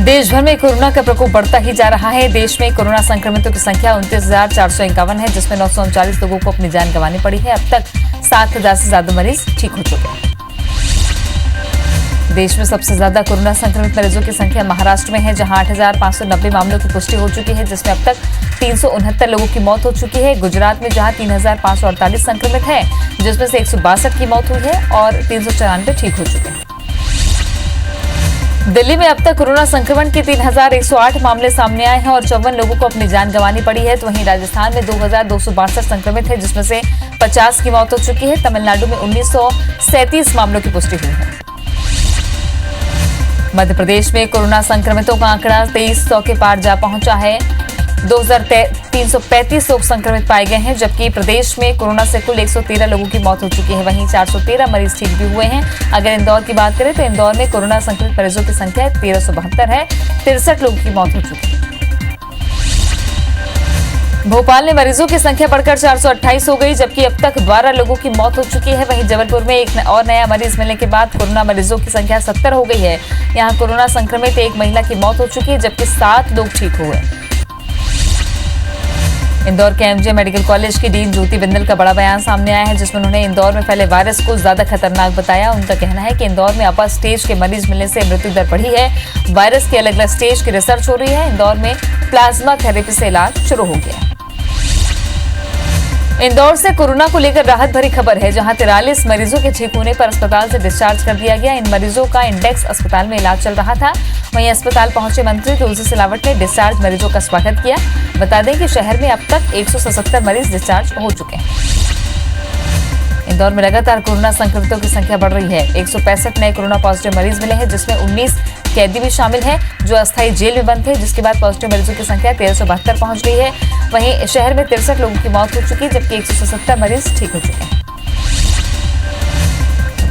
देश भर में कोरोना का प्रकोप बढ़ता ही जा रहा है। देश में कोरोना संक्रमितों की संख्या 29,451 है, जिसमें 939 लोगों को अपनी जान गंवानी पड़ी है। अब तक 7,000 से ज्यादा मरीज ठीक हो चुके हैं। देश में सबसे ज्यादा कोरोना संक्रमित मरीजों की संख्या महाराष्ट्र में है, जहां 8,590 मामलों की पुष्टि हो चुकी है, जिसमें अब तक 369 लोगों की मौत हो चुकी है। गुजरात में जहां 3,548 संक्रमित हैं, जिसमें से 162 की मौत हुई है और 394 ठीक हो चुके हैं। दिल्ली में अब तक कोरोना संक्रमण के 3,108 मामले सामने आए हैं और 54 लोगों को अपनी जान गंवानी पड़ी है। तो वहीं राजस्थान में 2,262 संक्रमित हैं, जिसमें से 50 की मौत हो चुकी है। तमिलनाडु में 1937 मामलों की पुष्टि हुई है। मध्य प्रदेश में कोरोना संक्रमितों का आंकड़ा 2300 के पार जा पहुंचा है। 2,335 लोग संक्रमित पाए गए हैं, जबकि प्रदेश में कोरोना से कुल 113 लोगों की मौत हो चुकी है। वहीं 413 मरीज ठीक भी हुए हैं। अगर इंदौर की बात करें तो इंदौर में कोरोना संक्रमित मरीजों की संख्या 1372 है। 63 लोगों की मौत हो चुकी है। भोपाल में मरीजों की संख्या बढ़कर 428 हो गई, जबकि अब तक 12 लोगों की मौत हो चुकी है। वहीं जबलपुर में एक और नया मरीज मिलने के बाद कोरोना मरीजों की संख्या 70 हो गई है। यहां कोरोना संक्रमित एक महिला की मौत हो चुकी है, जबकि 7 लोग ठीक हुए। इंदौर के एमजे मेडिकल कॉलेज की डीन ज्योति बिंदल का बड़ा बयान सामने आया है, जिसमें उन्होंने इंदौर में फैले वायरस को ज्यादा खतरनाक बताया। उनका कहना है कि इंदौर में अपर स्टेज के मरीज मिलने से मृत्यु दर बढ़ी है। वायरस की अलग अलग स्टेज की रिसर्च हो रही है। इंदौर में प्लाज्मा थेरेपी से इलाज शुरू हो गया। इंदौर से कोरोना को लेकर राहत भरी खबर है, जहां 43 मरीजों के ठीक होने पर अस्पताल से डिस्चार्ज कर दिया गया। इन मरीजों का इंडेक्स अस्पताल में इलाज चल रहा था। वहीं अस्पताल पहुंचे मंत्री तुलसी सिलावट ने डिस्चार्ज मरीजों का स्वागत किया। बता दें कि शहर में अब तक 177 मरीज डिस्चार्ज हो चुके हैं। इंदौर में लगातार कोरोना संक्रमितों की संख्या बढ़ रही है। 165 नए कोरोना पॉजिटिव मरीज मिले हैं, जिसमें 19 कैदी भी शामिल हैं, जो अस्थायी जेल में बंद थे, जिसके बाद पॉजिटिव मरीजों की संख्या 1372 पहुंच गई है। वहीं शहर में 63 लोगों की मौत हो चुकी है, जबकि 177 मरीज ठीक हो चुके हैं।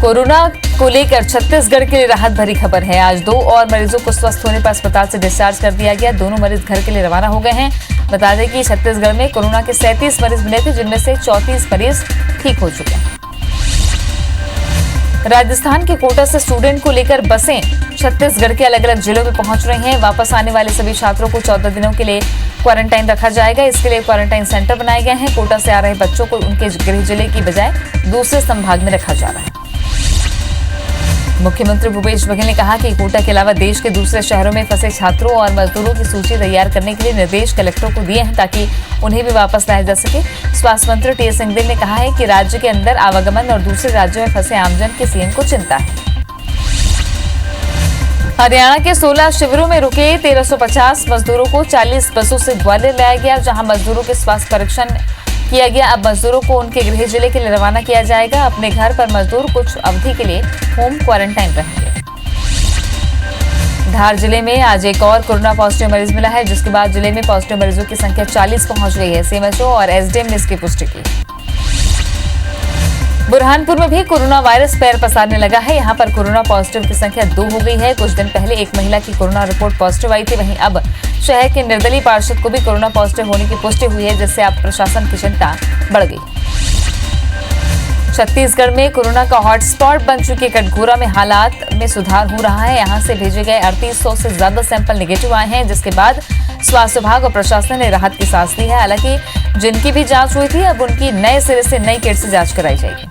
कोरोना को लेकर छत्तीसगढ़ के लिए राहत भरी खबर है। आज 2 और मरीजों को स्वस्थ होने पर अस्पताल से डिस्चार्ज कर दिया गया। दोनों मरीज घर के लिए रवाना हो गए हैं। बता दें कि छत्तीसगढ़ में कोरोना के 37 मरीज मिले थे, जिनमें से 34 मरीज ठीक हो चुके हैं। राजस्थान के कोटा से स्टूडेंट को लेकर बसें छत्तीसगढ़ के अलग अलग जिलों में पहुंच रही हैं। वापस आने वाले सभी छात्रों को 14 दिनों के लिए क्वारंटाइन रखा जाएगा। इसके लिए क्वारंटाइन सेंटर बनाए गए हैं। कोटा से आ रहे बच्चों को उनके गृह जिले की बजाय दूसरे संभाग में रखा जा रहा है। मुख्यमंत्री भूपेश बघेल ने कहा कि कोटा के अलावा देश के दूसरे शहरों में फंसे छात्रों और मजदूरों की सूची तैयार करने के लिए निर्देश कलेक्टरों को दिए हैं, ताकि उन्हें भी वापस लाया जा सके। स्वास्थ्य मंत्री टी.एस. सिंहदेव ने कहा है कि राज्य के अंदर आवागमन और दूसरे राज्यों में फंसे आमजन की सीएम को चिंता है। हरियाणा के 16 शिविरों में रुके 1350 मजदूरों को 40 बसों से ग्वालियर लाया गया, जहां मजदूरों के स्वास्थ्य परीक्षण किया गया। अब मजदूरों को उनके गृह जिले के लिए रवाना किया जाएगा। अपने घर पर मजदूर कुछ अवधि के लिए होम क्वारंटाइन रहेंगे। धार जिले में आज एक और कोरोना पॉजिटिव मरीज मिला है, जिसके बाद जिले में पॉजिटिव मरीजों की संख्या 40 पहुंच गई है। सीएमएचओ और एसडीएम ने इसकी पुष्टि की। बुरहानपुर में भी कोरोना वायरस पैर पसारने लगा है। यहां पर कोरोना पॉजिटिव की संख्या 2 हो गई है। कुछ दिन पहले एक महिला की कोरोना रिपोर्ट पॉजिटिव आई थी। वहीं अब शहर के निर्दलीय पार्षद को भी कोरोना पॉजिटिव होने की पुष्टि हुई है, जिससे अब प्रशासन की चिंता बढ़ गई। छत्तीसगढ़ में कोरोना का हॉटस्पॉट बन चुके कटघोरा में हालात में सुधार हो रहा है। यहां से भेजे गए 3800 से ज्यादा सैंपल नेगेटिव आए हैं, जिसके बाद स्वास्थ्य विभाग और प्रशासन ने राहत की सांस ली है। हालांकि जिनकी भी जांच हुई थी, अब उनकी नए सिरे से नई किट से जांच कराई जाएगी।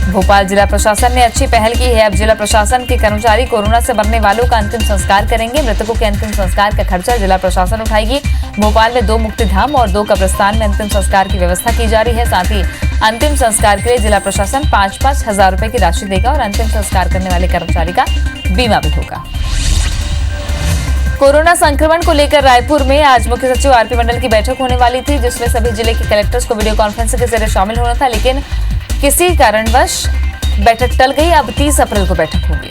भोपाल जिला प्रशासन ने अच्छी पहल की है। अब जिला प्रशासन के कर्मचारी कोरोना से मरने वालों का अंतिम संस्कार करेंगे। मृतकों के अंतिम संस्कार का खर्चा जिला प्रशासन उठाएगी। भोपाल में 2 मुक्तिधाम और 2 कब्रिस्तान में अंतिम संस्कार की व्यवस्था की जा रही है। साथ ही अंतिम संस्कार के लिए जिला प्रशासन 5-5 हजार रुपए की राशि देगा और अंतिम संस्कार करने वाले कर्मचारी का बीमा भी होगा। कोरोना संक्रमण को लेकर रायपुर में आज मुख्य सचिव आरपी मंडल की बैठक होने वाली थी, जिसमें सभी जिले के कलेक्टर्स को वीडियो कॉन्फ्रेंसिंग के जरिए शामिल होना था, लेकिन किसी कारणवश बैठक टल गई। अब 30 अप्रैल को बैठक होगी।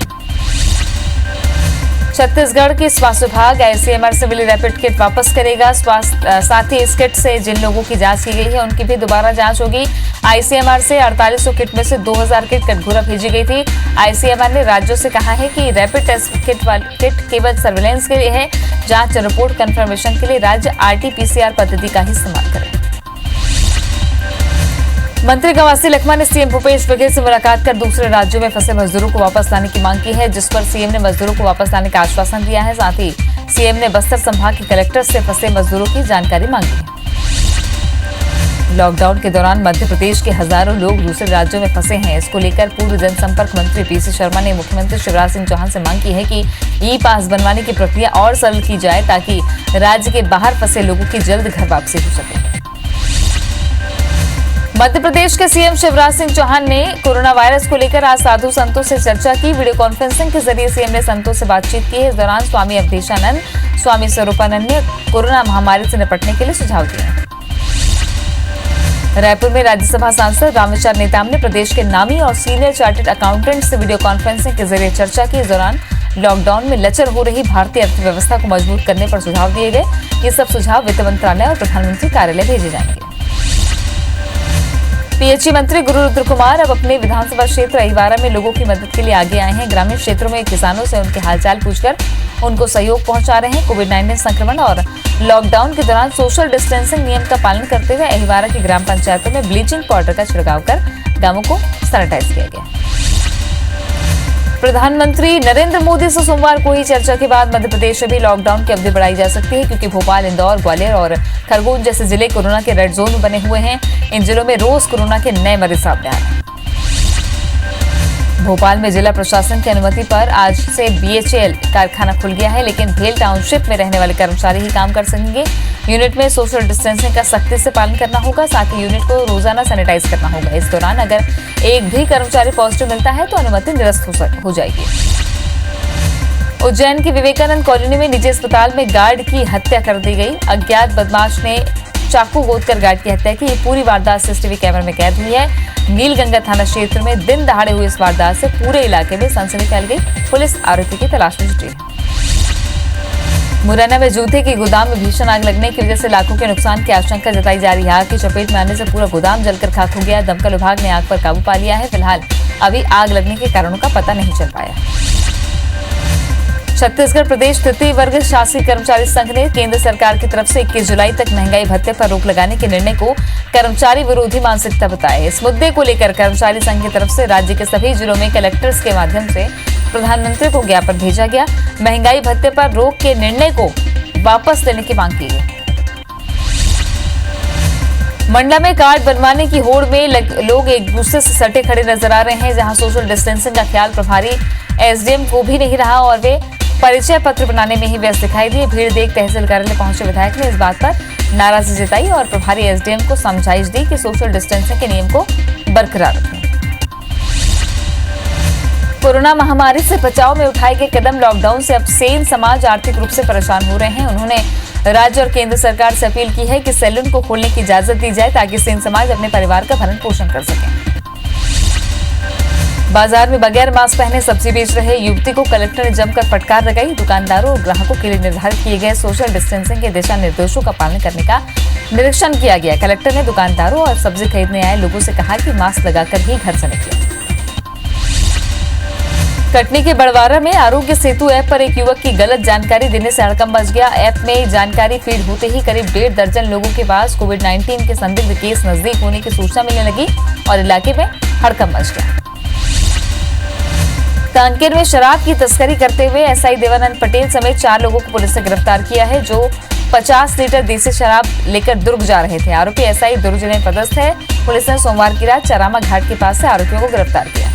छत्तीसगढ़ के स्वास्थ्य विभाग आईसीएमआर से मिली रैपिड किट वापस करेगा। साथ ही इस किट से जिन लोगों की जांच की गई है, उनकी भी दोबारा जांच होगी। आईसीएमआर से 4800 किट में से 2000 किट कटघोरा भेजी गई थी। आईसीएमआर ने राज्यों से कहा है कि रैपिड टेस्ट किट केवल सर्विलेंस के लिए है। जांच रिपोर्ट कंफर्मेशन के लिए राज्य आरटी-पीसीआर पद्धति का ही इस्तेमाल करें। मंत्री गवासी लखमा ने सीएम भूपेश बघेल से मुलाकात कर दूसरे राज्यों में फंसे मजदूरों को वापस लाने की मांग की है, जिस पर सीएम ने मजदूरों को वापस लाने का आश्वासन दिया है। साथ ही सीएम ने बस्तर संभाग के कलेक्टर से फंसे मजदूरों की जानकारी मांगी है। लॉकडाउन के दौरान मध्य प्रदेश के हजारों लोग दूसरे राज्यों में फंसे हैं। इसको लेकर पूर्व जनसंपर्क मंत्री पीसी शर्मा ने मुख्यमंत्री शिवराज सिंह चौहान से मांग की है कि ई पास बनवाने की प्रक्रिया और सरल की जाए ताकि राज्य के बाहर फंसे लोगों की जल्द घर वापसी हो सके। मध्य प्रदेश के सीएम शिवराज सिंह चौहान ने कोरोना वायरस को लेकर आज साधु संतों से चर्चा की। वीडियो कॉन्फ्रेंसिंग के जरिए सीएम ने संतों से बातचीत की। इस दौरान स्वामी अवधेशानंद, स्वामी स्वरूपानंद ने कोरोना महामारी से निपटने के लिए सुझाव दिए। रायपुर में राज्यसभा सांसद रामेश्वर नेताम ने प्रदेश के नामी और सीनियर चार्टर्ड अकाउंटेंट से वीडियो कॉन्फ्रेंसिंग के जरिए चर्चा की। इस दौरान लॉकडाउन में लचर हो रही भारतीय अर्थव्यवस्था को मजबूत करने पर सुझाव दिए गए। ये सब सुझाव वित्त मंत्रालय और प्रधानमंत्री कार्यालय भेजे जाएंगे। पीएचई मंत्री गुरु रुद्र कुमार अब अपने विधानसभा क्षेत्र अहिवारा में लोगों की मदद के लिए आगे आए हैं। ग्रामीण क्षेत्रों में किसानों से उनके हालचाल पूछकर उनको सहयोग पहुंचा रहे हैं। कोविड-19 संक्रमण और लॉकडाउन के दौरान सोशल डिस्टेंसिंग नियम का पालन करते हुए अहिवारा की ग्राम पंचायतों में ब्लीचिंग पाउडर का छिड़काव कर गांवों को सैनिटाइज किया गया। प्रधानमंत्री नरेंद्र मोदी से सोमवार को ही चर्चा के बाद मध्य प्रदेश में भी लॉकडाउन की अवधि बढ़ाई जा सकती है, क्योंकि भोपाल, इंदौर, ग्वालियर और खरगोन जैसे जिले कोरोना के रेड जोन में बने हुए हैं। इन जिलों में रोज कोरोना के नए मरीज सामने आ रहे हैं। भोपाल में जिला प्रशासन की अनुमति पर आज से बीएचईएल कारखाना खुल गया है, लेकिन भेल टाउनशिप में रहने वाले कर्मचारी ही काम कर सकेंगे। यूनिट में सोशल डिस्टेंसिंग का सख्ती से पालन करना होगा। साथ ही यूनिट को रोजाना सैनिटाइज करना होगा। इस दौरान अगर एक भी कर्मचारी पॉजिटिव मिलता है तो अनुमति निरस्त हो जाएगी। उज्जैन की विवेकानंद कॉलोनी में निजी अस्पताल में गार्ड की हत्या कर दी गई। अज्ञात बदमाश ने चाकू गोदकर गार्ड की हत्या की। ये पूरी वारदात सीसीटीवी कैमरे में कैद हुई है। नीलगंगा थाना क्षेत्र में दिन दहाड़े हुई इस वारदात से पूरे इलाके में सनसनी फैल गई। पुलिस आरोपी की तलाश में जुटी है। मुरैना में जूते के गोदाम में भीषण आग लगने की वजह से लाखों के नुकसान की आशंका जताई जा रही है। आग की चपेट में आने से पूरा गोदाम जलकर खाक हो गया। दमकल विभाग ने आग पर काबू पा लिया है। फिलहाल अभी आग लगने के कारणों का पता नहीं चल पाया। छत्तीसगढ़ प्रदेश तृतीय वर्ग शासकीय कर्मचारी संघ ने केंद्र सरकार की तरफ से 21 जुलाई तक महंगाई भत्ते पर रोक लगाने के निर्णय को कर्मचारी विरोधी मानसिकता बताया। इस मुद्दे को लेकर कर्मचारी संघ की तरफ से राज्य के सभी जिलों में कलेक्टर्स के माध्यम से प्रधानमंत्री को ज्ञापन भेजा गया। महंगाई भत्ते पर रोक के निर्णय को वापस लेने की मांग की गई। मंडला में कार्ड बनवाने की होड़ में लोग एक दूसरे से सटे खड़े नजर आ रहे हैं। जहां सोशल डिस्टेंसिंग का ख्याल प्रभारी एसडीएम को भी नहीं रहा और वे परिचय पत्र बनाने में ही व्यस्त दिखाई दिए। भीड़ देख तहसील कार्यालय पहुंचे विधायक ने इस बात पर नाराजगी जताई और प्रभारी एसडीएम को समझाइश दी कि सोशल डिस्टेंसिंग के नियम को बरकरार रखें। कोरोना महामारी से बचाव में उठाए गए कदम। लॉकडाउन से अब सेन समाज आर्थिक रूप से परेशान हो रहे हैं। उन्होंने राज्य और केंद्र सरकार से अपील की है कि सैलून को खोलने की इजाजत दी जाए ताकि सेन समाज अपने परिवार का भरण पोषण कर सके। बाजार में बगैर मास्क पहने सब्जी बेच रहे युवती को कलेक्टर ने जमकर फटकार लगाई। दुकानदारों और ग्राहकों के लिए निर्धारित किए गए सोशल डिस्टेंसिंग के दिशा निर्देशों का पालन करने का निरीक्षण किया गया। कलेक्टर ने दुकानदारों और सब्जी खरीदने आए लोगों से कहा कि मास्क लगाकर ही घर से निकलें। कटनी के बड़वारा में आरोग्य सेतु ऐप पर एक युवक की गलत जानकारी देने से हड़कंप मच गया। ऐप में जानकारी फीड होते ही करीब 1.5 दर्जन लोगों के पास कोविड-19 के संदिग्ध केस नजदीक होने की सूचना मिलने लगी और इलाके में हड़कंप मच गया। कांकेर में शराब की तस्करी करते हुए एसआई देवानंद पटेल समेत 4 लोगों को पुलिस ने गिरफ्तार किया है, जो 50 लीटर देसी शराब लेकर दुर्ग जा रहे थे। आरोपी एसआई दुर्ग जिले में पदस्थ है। पुलिस ने सोमवार की रात चरामा घाट के पास से आरोपियों को गिरफ्तार किया।